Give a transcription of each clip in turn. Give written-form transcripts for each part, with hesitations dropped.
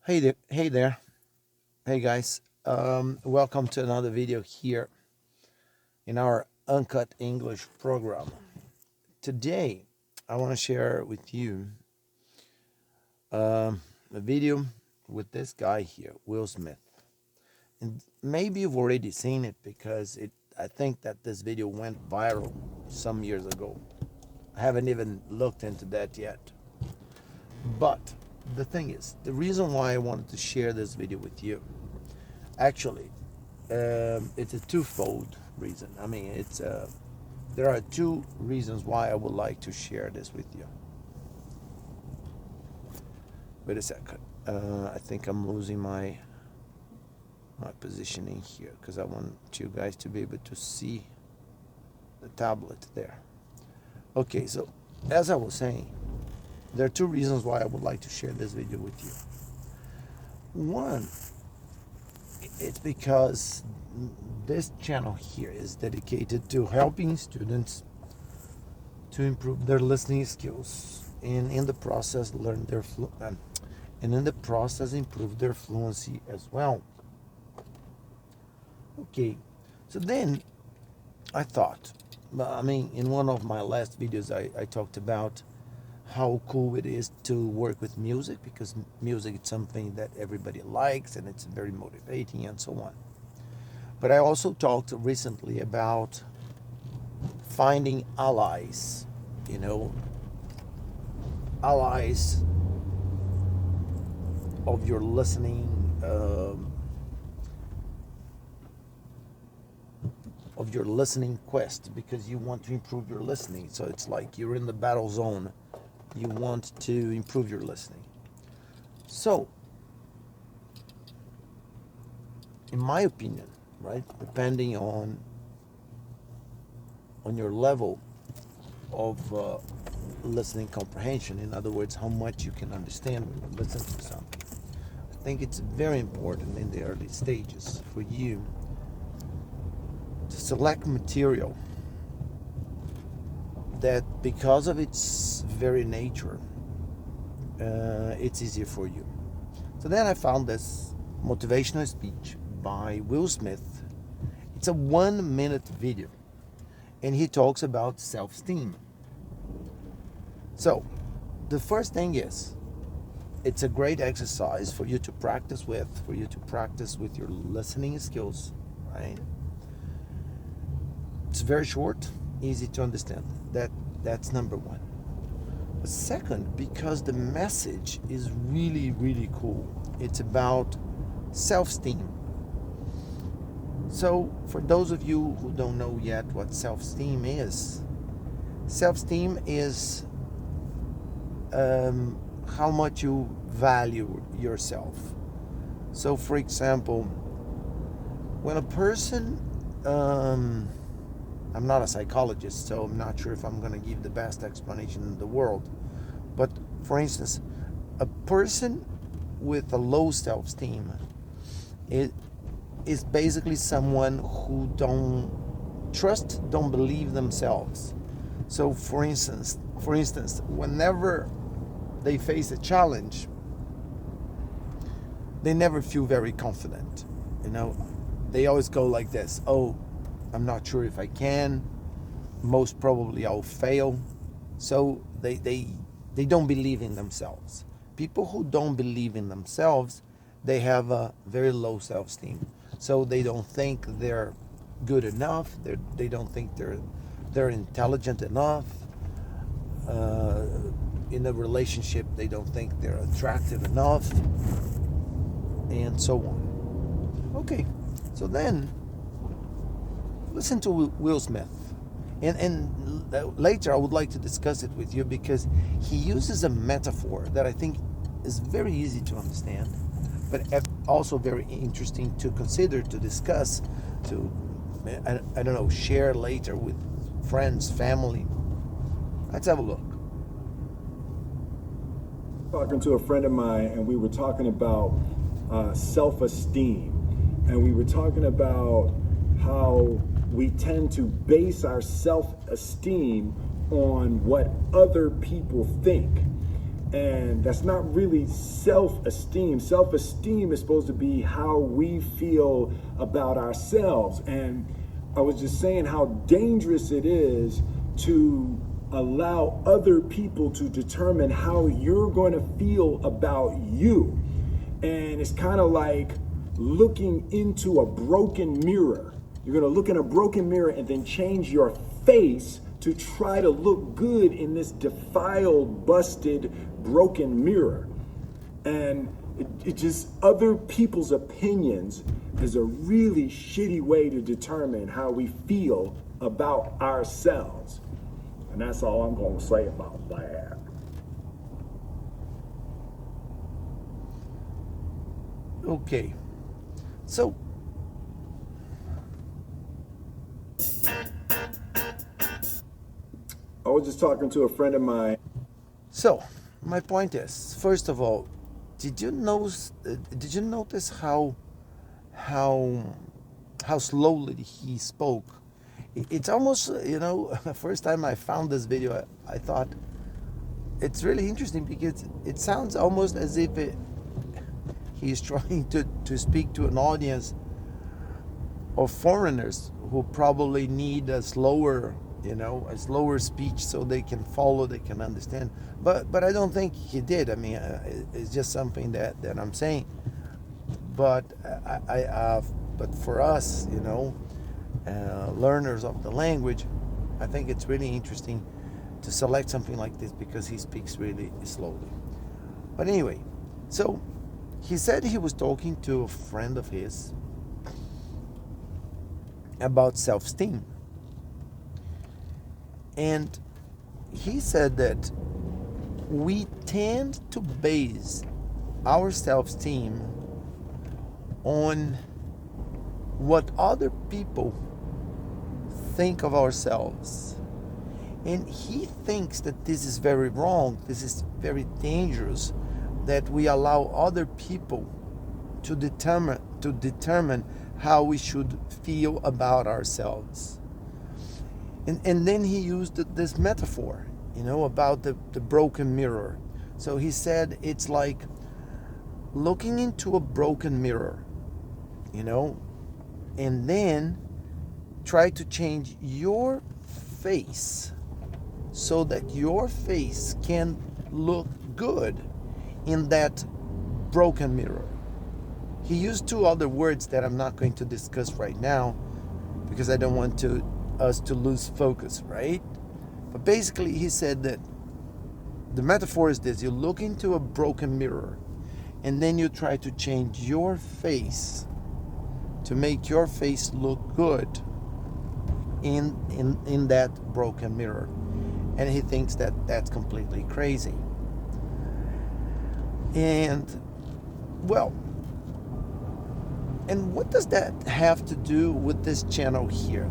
Hey there, hey guys. Welcome to another video here in our Uncut English program. Today, I want to share with you a video with this guy here, Will Smith. And maybe you've already seen it because I think that this video went viral some years ago. I haven't even looked into that yet. But the thing is, the reason why I wanted to share this video with you, actually, it's a twofold reason. There are two reasons why I would like to share this with you. Wait a second. I think I'm losing my positioning here because I want you guys to be able to see the tablet there. Okay, so as I was saying, there are two reasons why I would like to share this video with you. One, it's because this channel here is dedicated to helping students to improve their listening skills and in the process improve their fluency as well. Okay, so then I thought, in one of my last videos I talked about how cool it is to work with music, because music is something that everybody likes and it's very motivating and so on. But I also talked recently about finding allies, allies of your listening, quest, because you want to improve your listening. So it's like you're in the battle zone. You want to improve your listening. So, in my opinion, right, depending on your level of listening comprehension, in other words, how much you can understand when you listen to something, I think it's very important in the early stages for you to select material that, because of its very nature, it's easier for you. So then I found this motivational speech by Will Smith. It's a 1-minute video, and he talks about self-esteem. So the first thing is, it's a great exercise for you to practice with your listening skills, right? It's very short, easy to understand. That's number one. But second, because the message is really, really cool. It's about self-esteem. So for those of you who don't know yet what self-esteem is how much you value yourself. So for example, when a person, I'm not a psychologist, so I'm not sure if I'm going to give the best explanation in the world. But for instance, a person with a low self-esteem is basically someone who don't believe themselves. So for instance, whenever they face a challenge, they never feel very confident. They always go like this: oh, I'm not sure if I can. Most probably I'll fail. So they don't believe in themselves. People who don't believe in themselves, they have a very low self-esteem. So they don't think they're good enough. They don't think they're intelligent enough. In a relationship, they don't think they're attractive enough, and so on. Okay, so then listen to Will Smith. And later I would like to discuss it with you, because he uses a metaphor that I think is very easy to understand, but also very interesting to consider, to discuss, to, I don't know, share later with friends, family. Let's have a look. Talking to a friend of mine, and we were talking about self-esteem, and we were talking about how we tend to base our self-esteem on what other people think. And that's not really self-esteem. Self-esteem is supposed to be how we feel about ourselves. And I was just saying how dangerous it is to allow other people to determine how you're going to feel about you. And it's kind of like looking into a broken mirror. You're going to look in a broken mirror and then change your face to try to look good in this defiled, busted, broken mirror. And it just, other people's opinions is a really shitty way to determine how we feel about ourselves. And that's all I'm going to say about that. Okay. So, I was just talking to a friend of mine. so my point is, first of all, did you notice how slowly he spoke? It's almost, first time I found this video, I thought it's really interesting because it sounds almost as if he's trying to speak to an audience of foreigners who probably need a slower speech so they can follow, they can understand. But I don't think he did. I mean, it's just something that I'm saying. But but for us, learners of the language, I think it's really interesting to select something like this because he speaks really slowly. But anyway, so he said he was talking to a friend of his about self-esteem. And he said that we tend to base our self-esteem on what other people think of ourselves. And he thinks that this is very wrong, this is very dangerous, that we allow other people to determine how we should feel about ourselves. And then he used this metaphor, about the broken mirror. So he said it's like looking into a broken mirror, and then try to change your face so that your face can look good in that broken mirror. He used two other words that I'm not going to discuss right now because I don't want us to lose focus, right? But basically he said that the metaphor is this: you look into a broken mirror and then you try to change your face to make your face look good in that broken mirror. And he thinks that that's completely crazy. And what does that have to do with this channel here?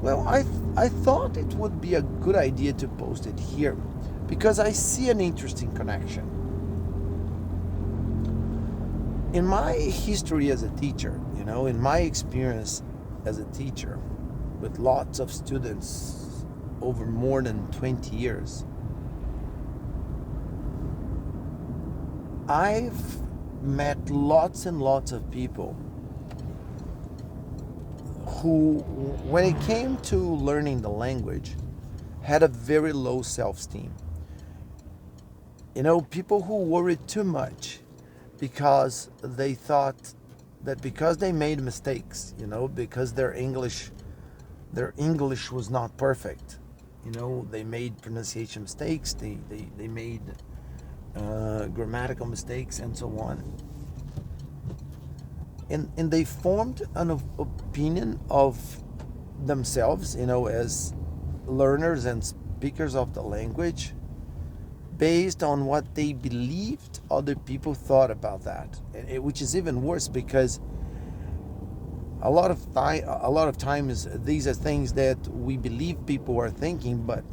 Well, I thought it would be a good idea to post it here because I see an interesting connection. In my history as a teacher, in my experience as a teacher with lots of students over more than 20 years, I've met lots and lots of people who, when it came to learning the language, had a very low self-esteem. People who worried too much because they thought that because they made mistakes, because their English was not perfect, they made pronunciation mistakes, they made grammatical mistakes and so on. And they formed an opinion of themselves, as learners and speakers of the language based on what they believed other people thought about that, which is even worse because a lot of times these are things that we believe people are thinking, but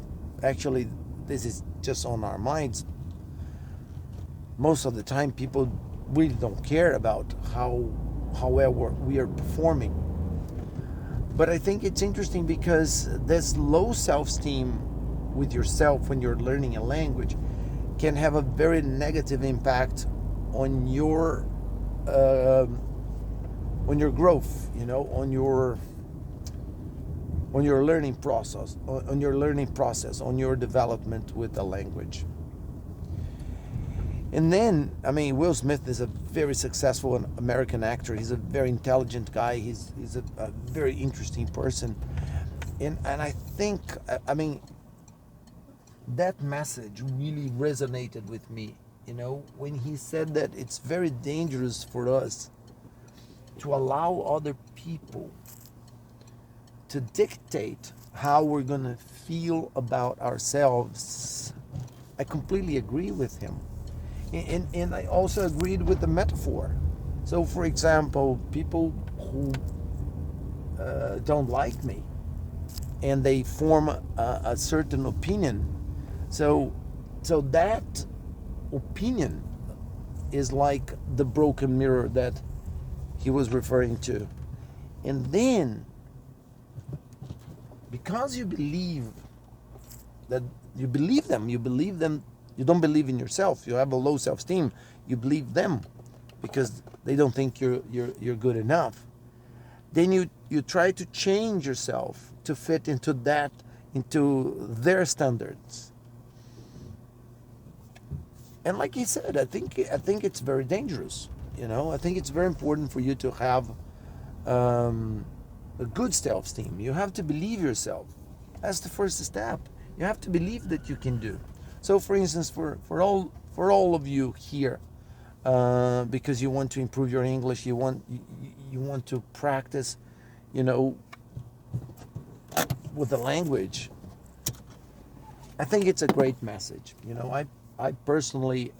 actually this is just on our minds. Most of the time people really don't care about how well we are performing. But I think it's interesting because this low self-esteem with yourself when you're learning a language can have a very negative impact on your uh, growth, on your learning process, on your development with the language. And then, I mean, Will Smith is a very successful American actor. He's a very intelligent guy. He's a very interesting person. And I think, I mean, that message really resonated with me, when he said that it's very dangerous for us to allow other people to dictate how we're going to feel about ourselves. I completely agree with him. And I also agreed with the metaphor. So, for example, people who don't like me and they form a certain opinion. So that opinion is like the broken mirror that he was referring to. And then, because you believe them, you don't believe in yourself, you have a low self-esteem, you believe them because they don't think you're good enough. Then you try to change yourself to fit into their standards. And like he said, I think it's very dangerous. I think it's very important for you to have a good self-esteem. You have to believe yourself. That's the first step. You have to believe that you can do. So, for instance, for all of you here, because you want to improve your English, you want to practice, with the language. I think it's a great message. I personally,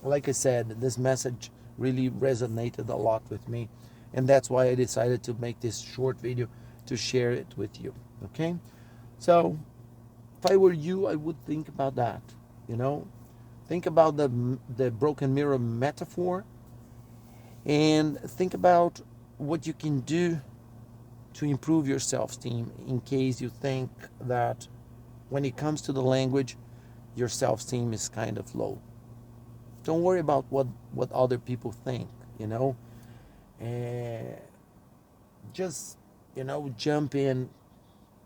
like I said, this message really resonated a lot with me, and that's why I decided to make this short video to share it with you. Okay, so if I were you, I would think about that. Think about the broken mirror metaphor, and think about what you can do to improve your self-esteem in case you think that when it comes to the language, your self-esteem is kind of low. Don't worry about what other people think, and just, jump in,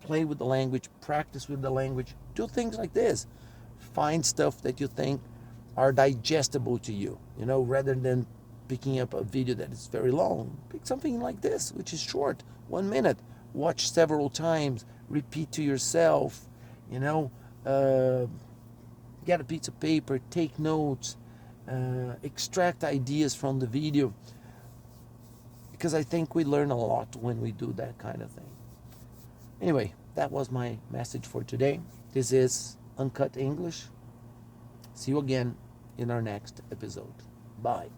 play with the language, practice with the language, do things like this. Find stuff that you think are digestible to you, rather than picking up a video that is very long. Pick something like this, which is short, 1 minute. Watch several times, repeat to yourself, get a piece of paper, take notes, extract ideas from the video, because I think we learn a lot when we do that kind of thing. Anyway, that was my message for today. This is Uncut English. See you again in our next episode. Bye.